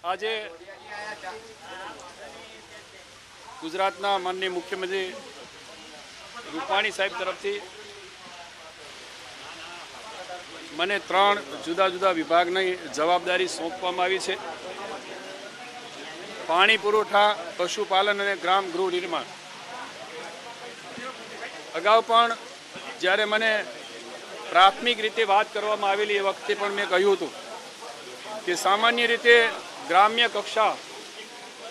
આજે ગુજરાતના માનનીય મુખ્યમંત્રી રૂપાણી સાહેબ તરફથી મને 3 જુદા જુદા વિભાગની જવાબદારી સોંપવામાં આવી છે. પાણી પુરવઠા, પશુપાલન અને ગ્રામ ગૃહ નિર્માણ. અગાઉ પણ જ્યારે મને પ્રાથમિક રીતે વાત કરવામાં આવેલી એ વખતે પણ મેં કહ્યું હતું કે સામાન્ય રીતે ગ્રામ્ય કક્ષા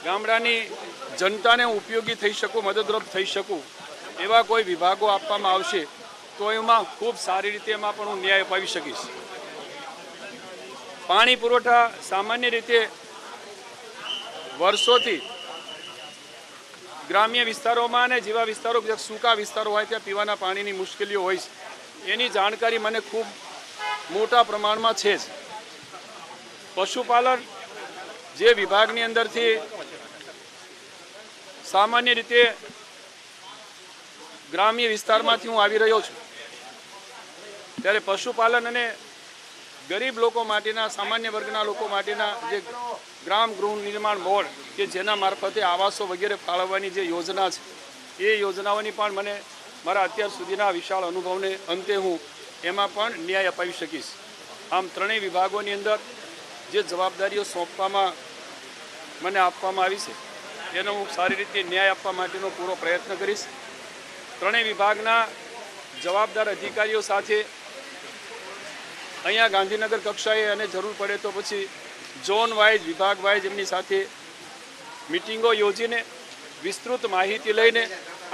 ગામડાની જનતાને ઉપયોગી થઈ શકું, મદદરૂપ થઈ શકું એવા કોઈ વિભાગો આપવામાં આવશે તો એમાં ખૂબ સારી રીતે એમાં પણ હું ન્યાય અપાવી શકીશ. પાણી પુરવઠા સામાન્ય રીતે વર્ષોથી ગ્રામ્ય વિસ્તારોમાં અને જેવા વિસ્તારો સૂકા વિસ્તારો હોય ત્યાં પીવાના પાણીની મુશ્કેલીઓ હોય છે, એની જાણકારી મને ખૂબ મોટા પ્રમાણમાં છે જ. પશુપાલન જે વિભાગની અંદરથી સામાન્ય રીતે ગ્રામ્ય વિસ્તારમાંથી હું આવી રહ્યો છું, ત્યારે પશુપાલન અને ગરીબ લોકો માટેના, સામાન્ય વર્ગના લોકો માટેના જે ગ્રામ ગૃહ નિર્માણ બોર્ડ કે જેના મારફતે આવાસો વગેરે ફાળવવાની જે યોજના છે એ યોજનાઓની પણ મને મારા અત્યાર સુધીના વિશાળ અનુભવને અંતે હું એમાં પણ ન્યાય અપાવી શકીશ. આમ ત્રણેય વિભાગોની અંદર જે જવાબદારીઓ સોંપવામાં મને આપવામાં આવી છે એનો હું સારી રીતે ન્યાય આપવા માટેનો પૂરો પ્રયત્ન કરીશ. ત્રણેય વિભાગના જવાબદાર અધિકારીઓ સાથે અહીંયા ગાંધીનગર કક્ષાએ અને જરૂર પડે તો પછી ઝોન વાઇઝ, વિભાગ વાઇઝ એમની સાથે મિટિંગો યોજીને વિસ્તૃત માહિતી લઈને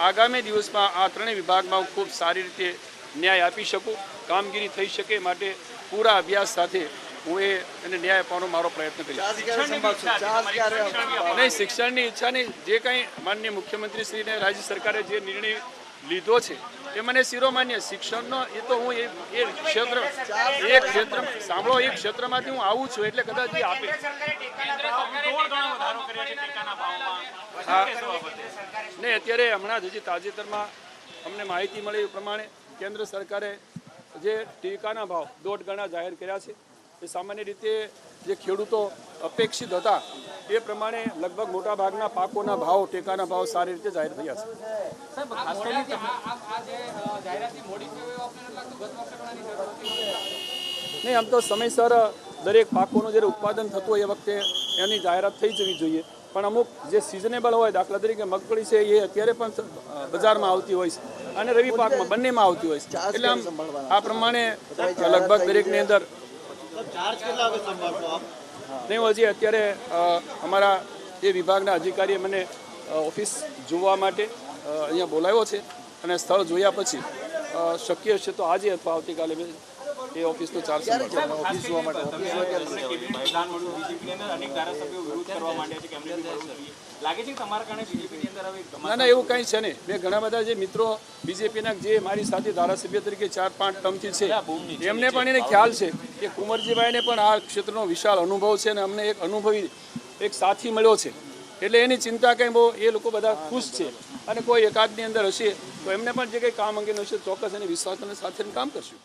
આગામી દિવસમાં આ ત્રણેય વિભાગમાં હું ખૂબ સારી રીતે ન્યાય આપી શકું, કામગીરી થઈ શકે માટે પૂરા અભ્યાસ સાથે હું એને ન્યાય આપવાનો મારો પ્રયત્ન કરીશ. નહીં, શિક્ષણની ઈચ્છાની જે કંઈ માનનીય મુખ્યમંત્રીશ્રીને રાજ્ય સરકારે જે નિર્ણય લીધો છે એ મને શિરોમાન્ય. શિક્ષણનો એ તો હું એ ક્ષેત્ર સાંભળો, એ ક્ષેત્રમાંથી હું આવું છું એટલે કદાચ એ આપે. નહીં, અત્યારે હમણાં જ હજી તાજેતરમાં અમને માહિતી મળી એ પ્રમાણે કેન્દ્ર સરકારે જે ટેકાના ભાવ 1.5 ગણા જાહેર કર્યા છે એ સામાન્ય રીતે જે ખેડૂતો અપેક્ષિત હતા એ પ્રમાણે લગભગ મોટા ભાગના પાકોના ભાવ, ટેકાના ભાવ સારી રીતે જાહેર થયા છે. નહીં, આમ તો સમયસર દરેક પાકોનું જ્યારે ઉત્પાદન થતું હોય એ વખતે એની જાહેરાત થઈ જવી જોઈએ, પણ અમુક જે સિઝનેબલ હોય, દાખલા તરીકે મગફળી છે એ અત્યારે પણ બજારમાં આવતી હોય છે અને રવિ પાકમાં બંનેમાં આવતી હોય છે, એટલે આમ આ પ્રમાણે લગભગ દરેકની અંદર નહીં. હજી અત્યારે અમારા એ વિભાગના અધિકારીએ મને ઓફિસ જોવા માટે અહીંયા બોલાવ્યો છે અને સ્થળ જોયા પછી શક્ય છે તો આજે અથવા આવતીકાલે એ ઓફિસનો ચાર્જ ઓફિસ જોવા માટે ના, એવું કંઈ છે નહીં. મેં ઘણા બધા જે મિત્રો બીજેપીના જે મારી સાથે ધારાસભ્ય તરીકે 4-5 ટર્મથી છે એમને પણ એને ખ્યાલ છે કે કુંવરજીભાઈને પણ આ ક્ષેત્રનો વિશાળ અનુભવ છે અને અમને એક અનુભવી એક સાથી મળ્યો છે, એટલે એની ચિંતા કંઈ બહુ એ લોકો બધા ખુશ છે અને કોઈ એકાદની અંદર હશે તો એમને પણ જે કંઈ કામ અંગેનું હશે ચોક્કસ એની વિશ્વાસના સાથે કામ કરશું.